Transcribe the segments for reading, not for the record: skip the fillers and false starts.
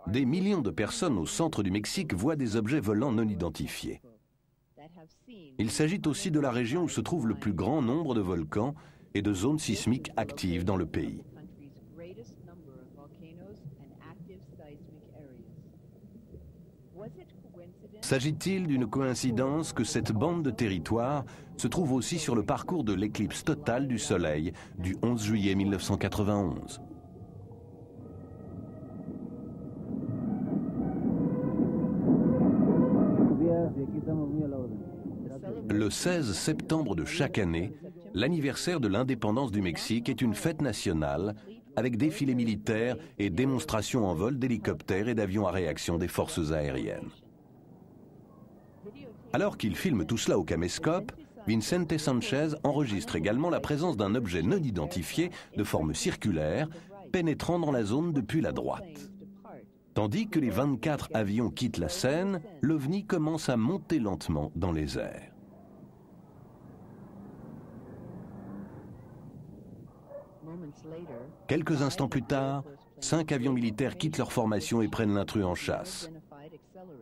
Des millions de personnes au centre du Mexique voient des objets volants non identifiés. Il s'agit aussi de la région où se trouve le plus grand nombre de volcans et de zones sismiques actives dans le pays. S'agit-il d'une coïncidence que cette bande de territoire se trouve aussi sur le parcours de l'éclipse totale du Soleil du 11 juillet 1991 ? Le 16 septembre de chaque année, l'anniversaire de l'indépendance du Mexique est une fête nationale avec défilés militaires et démonstrations en vol d'hélicoptères et d'avions à réaction des forces aériennes. Alors qu'il filme tout cela au caméscope, Vicente Sanchez enregistre également la présence d'un objet non identifié de forme circulaire pénétrant dans la zone depuis la droite. Tandis que les 24 avions quittent la scène, l'OVNI commence à monter lentement dans les airs. Quelques instants plus tard, 5 avions militaires quittent leur formation et prennent l'intrus en chasse,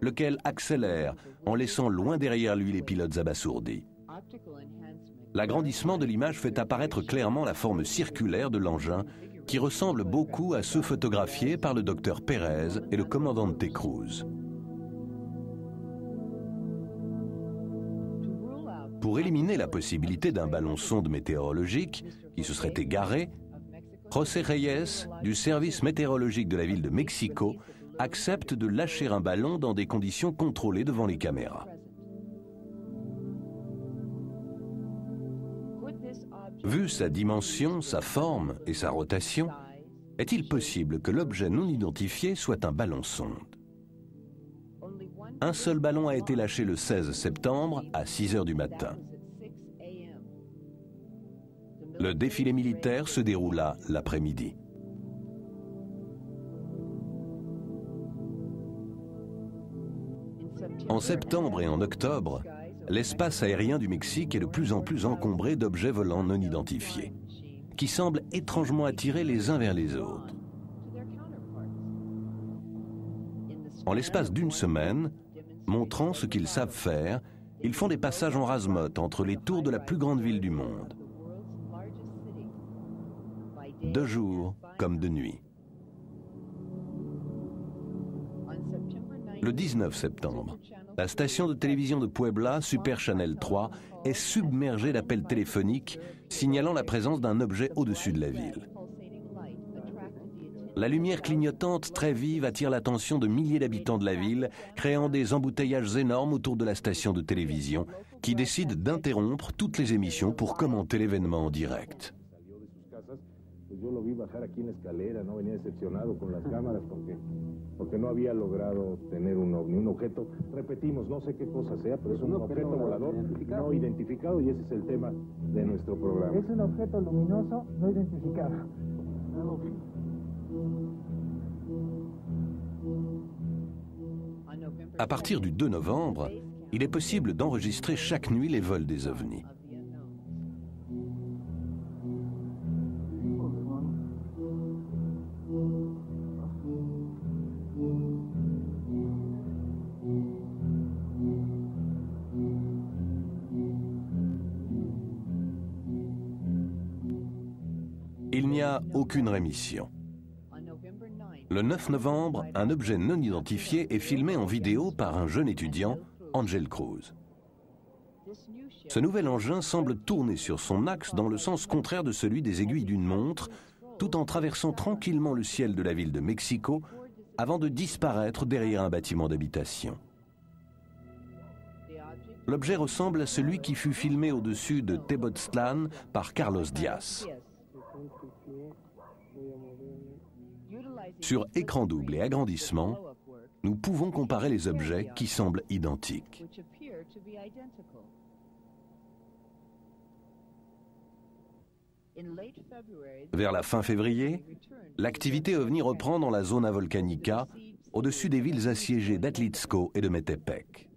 lequel accélère en laissant loin derrière lui les pilotes abasourdis. L'agrandissement de l'image fait apparaître clairement la forme circulaire de l'engin qui ressemble beaucoup à ceux photographiés par le docteur Pérez et le commandant Cruz. Pour éliminer la possibilité d'un ballon sonde météorologique qui se serait égaré, José Reyes, du service météorologique de la ville de Mexico, accepte de lâcher un ballon dans des conditions contrôlées devant les caméras. Vu sa dimension, sa forme et sa rotation, est-il possible que l'objet non identifié soit un ballon sonde? Un seul ballon a été lâché le 16 septembre à 6 heures du matin. Le défilé militaire se déroula l'après-midi. En septembre et en octobre, l'espace aérien du Mexique est de plus en plus encombré d'objets volants non identifiés, qui semblent étrangement attirés les uns vers les autres. En l'espace d'une semaine, montrant ce qu'ils savent faire, ils font des passages en rase-motte entre les tours de la plus grande ville du monde. De jour comme de nuit. Le 19 septembre, la station de télévision de Puebla, Super Channel 3, est submergée d'appels téléphoniques signalant la présence d'un objet au-dessus de la ville. La lumière clignotante très vive attire l'attention de milliers d'habitants de la ville, créant des embouteillages énormes autour de la station de télévision, qui décide d'interrompre toutes les émissions pour commenter l'événement en direct. Yo lo vi bajar aquí en la escalera, no venía decepcionado con las cámaras porque no había logrado tener un ovni, un objeto, repetimos, no sé qué cosa sea, pero es un objeto volador no identificado y ese es el tema de nuestro programa. Es un objeto luminoso no identificado. À partir du 2 novembre, il est possible d'enregistrer chaque nuit les vols des ovnis. Il n'y a aucune rémission. Le 9 novembre, un objet non identifié est filmé en vidéo par un jeune étudiant, Ángel Cruz. Ce nouvel engin semble tourner sur son axe dans le sens contraire de celui des aiguilles d'une montre, tout en traversant tranquillement le ciel de la ville de Mexico avant de disparaître derrière un bâtiment d'habitation. L'objet ressemble à celui qui fut filmé au-dessus de Tepoztlán par Carlos Diaz. Sur écran double et agrandissement, nous pouvons comparer les objets qui semblent identiques. Vers la fin février, l'activité OVNI reprend dans la zona volcanica, au-dessus des villes assiégées d'Atlixco et de Metepec.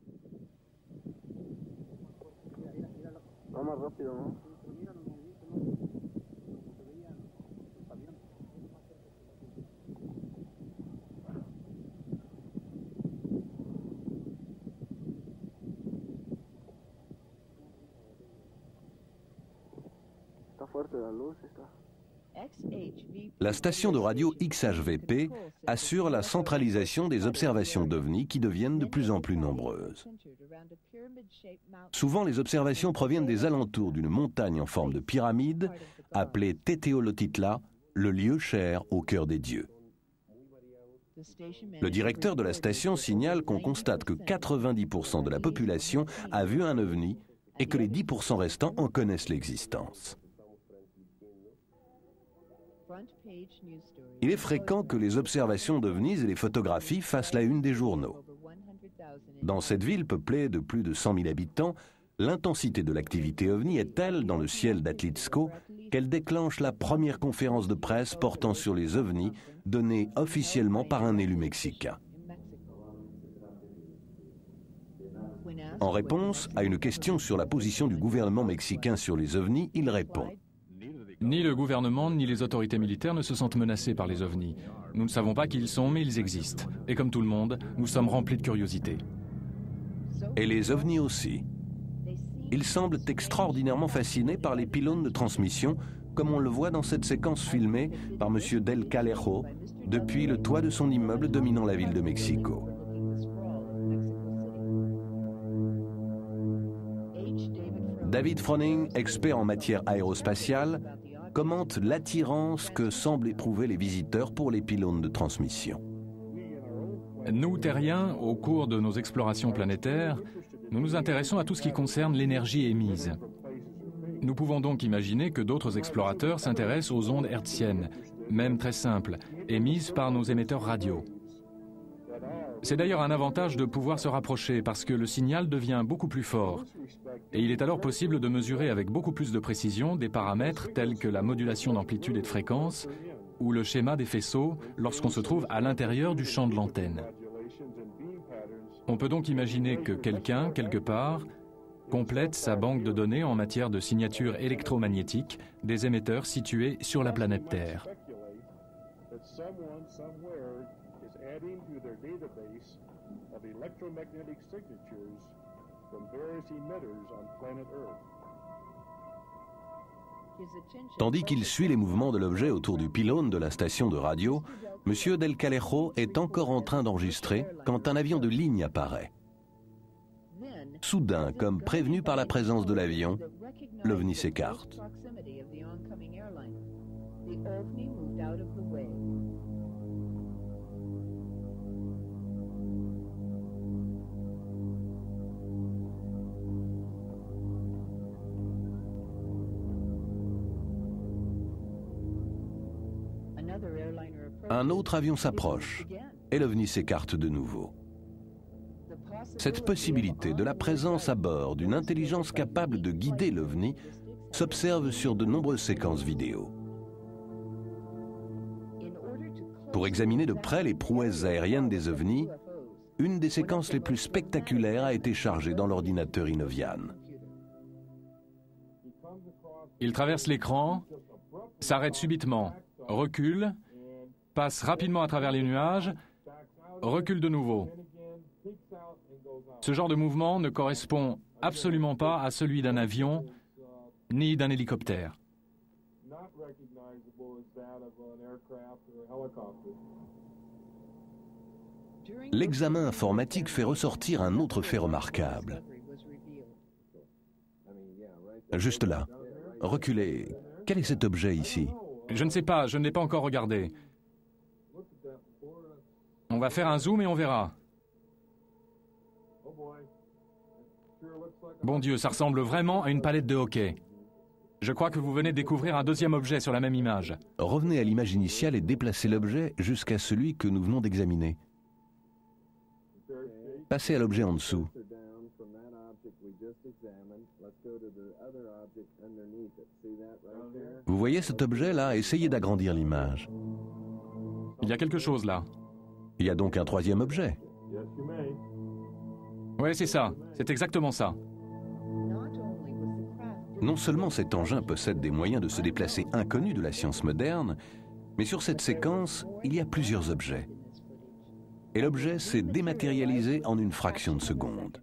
La station de radio XHVP assure la centralisation des observations d'OVNI qui deviennent de plus en plus nombreuses. Souvent, les observations proviennent des alentours d'une montagne en forme de pyramide, appelée Teteolotitla, le lieu cher au cœur des dieux. Le directeur de la station signale qu'on constate que 90% de la population a vu un OVNI et que les 10% restants en connaissent l'existence. Il est fréquent que les observations d'OVNIs et les photographies fassent la une des journaux. Dans cette ville peuplée de plus de 100 000 habitants, l'intensité de l'activité OVNI est telle dans le ciel d'Atlixco qu'elle déclenche la première conférence de presse portant sur les OVNIs donnée officiellement par un élu mexicain. En réponse à une question sur la position du gouvernement mexicain sur les OVNIs, il répond: Ni le gouvernement ni les autorités militaires ne se sentent menacés par les ovnis. Nous ne savons pas qui ils sont, mais ils existent. Et comme tout le monde, nous sommes remplis de curiosité. Et les ovnis aussi. Ils semblent extraordinairement fascinés par les pylônes de transmission, comme on le voit dans cette séquence filmée par M. Del Calejo depuis le toit de son immeuble dominant la ville de Mexico. David Froning, expert en matière aérospatiale, commente l'attirance que semblent éprouver les visiteurs pour les pylônes de transmission. Nous, terriens, au cours de nos explorations planétaires, nous nous intéressons à tout ce qui concerne l'énergie émise. Nous pouvons donc imaginer que d'autres explorateurs s'intéressent aux ondes hertziennes, même très simples, émises par nos émetteurs radio. C'est d'ailleurs un avantage de pouvoir se rapprocher parce que le signal devient beaucoup plus fort. Et il est alors possible de mesurer avec beaucoup plus de précision des paramètres tels que la modulation d'amplitude et de fréquence ou le schéma des faisceaux lorsqu'on se trouve à l'intérieur du champ de l'antenne. On peut donc imaginer que quelqu'un, quelque part, complète sa banque de données en matière de signature électromagnétique des émetteurs situés sur la planète Terre. Tandis qu'il suit les mouvements de l'objet autour du pylône de la station de radio, M. Del Calejo est encore en train d'enregistrer quand un avion de ligne apparaît. Soudain, comme prévenu par la présence de l'avion, l'OVNI s'écarte. Un autre avion s'approche et l'OVNI s'écarte de nouveau. Cette possibilité de la présence à bord d'une intelligence capable de guider l'OVNI s'observe sur de nombreuses séquences vidéo. Pour examiner de près les prouesses aériennes des OVNIs, une des séquences les plus spectaculaires a été chargée dans l'ordinateur Inovian. Il traverse l'écran, s'arrête subitement, recule, passe rapidement à travers les nuages, recule de nouveau. Ce genre de mouvement ne correspond absolument pas à celui d'un avion ni d'un hélicoptère. L'examen informatique fait ressortir un autre fait remarquable. Juste là, reculez. Quel est cet objet ici? Je ne sais pas, je ne l'ai pas encore regardé. On va faire un zoom et on verra. Bon Dieu, ça ressemble vraiment à une palette de hockey. Je crois que vous venez de découvrir un deuxième objet sur la même image. Revenez à l'image initiale et déplacez l'objet jusqu'à celui que nous venons d'examiner. Passez à l'objet en dessous. Vous voyez cet objet-là? Essayez d'agrandir l'image. Il y a quelque chose là. Il y a donc un troisième objet. Oui, c'est ça. C'est exactement ça. Non seulement cet engin possède des moyens de se déplacer inconnus de la science moderne, mais sur cette séquence, il y a plusieurs objets. Et l'objet s'est dématérialisé en une fraction de seconde.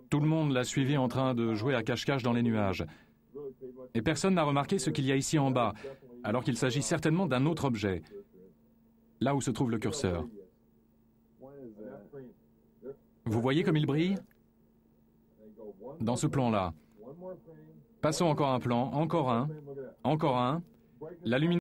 Tout le monde l'a suivi en train de jouer à cache-cache dans les nuages. Et personne n'a remarqué ce qu'il y a ici en bas, alors qu'il s'agit certainement d'un autre objet, là où se trouve le curseur. Vous voyez comme il brille? Dans ce plan-là. Passons encore un plan, encore un. La luminosité